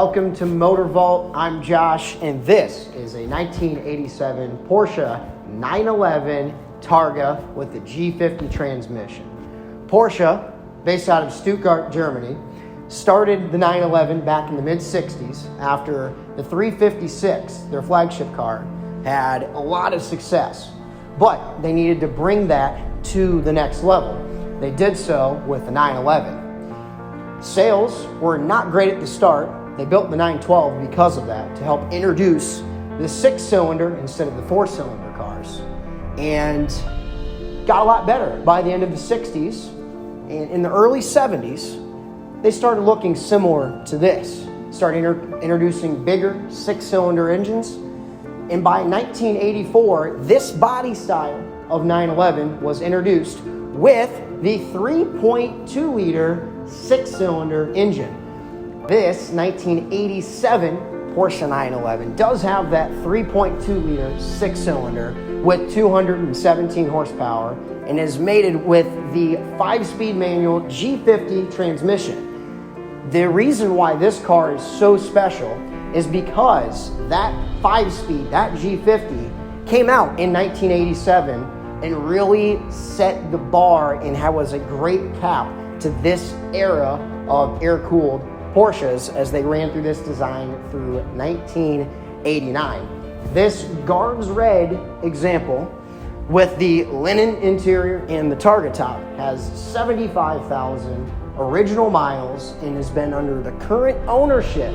Welcome to Motorvault. I'm Josh, and this is a 1987 Porsche 911 Targa with the G50 transmission. Porsche, based out of Stuttgart, Germany, started the 911 back in the mid-60s after the 356, their flagship car, had a lot of success, but they needed to bring that to the next level. They did so with the 911. Sales were not great at the start. They built the 912 because of that, to help introduce the six-cylinder instead of the four-cylinder cars, and got a lot better by the end of the 60s. And in the early 70s, they started looking similar to this, started introducing bigger six-cylinder engines. And by 1984, this body style of 911 was introduced with the 3.2-liter six-cylinder engine. This 1987 Porsche 911 does have that 3.2-liter six-cylinder with 217 horsepower and is mated with the 5-speed manual G50 transmission. The reason why this car is so special is because that 5-speed, that G50, came out in 1987 and really set the bar and was a great cap to this era of air-cooled Porsches as they ran through this design through 1989. This Garbs Red example with the linen interior and the Targa top has 75,000 original miles and has been under the current ownership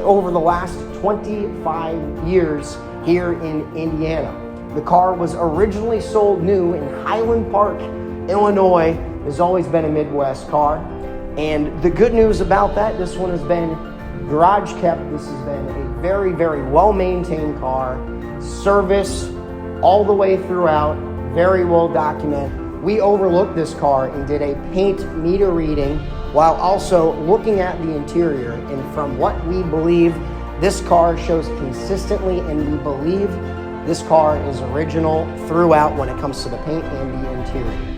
over the last 25 years here in Indiana. The car was originally sold new in Highland Park, Illinois. It has always been a Midwest car. And the good news about that, this one has been garage kept. This has been a very, very well-maintained car. Service all the way throughout, very well documented. We overlooked this car and did a paint meter reading while also looking at the interior. And from what we believe, this car shows consistently, and we believe this car is original throughout when it comes to the paint and the interior.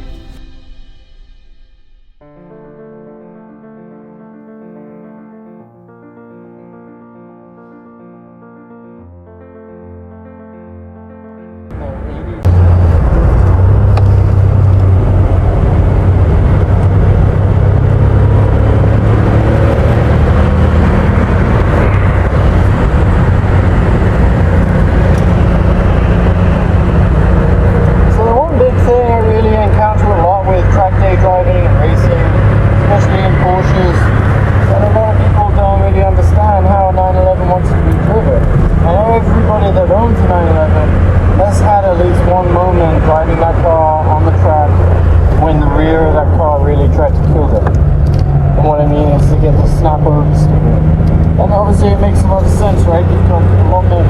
Driving that car on the track when the rear of that car really tried to kill them. And what I mean is to get the snap over the steering. And obviously it makes a lot of sense, right? You've got a lot more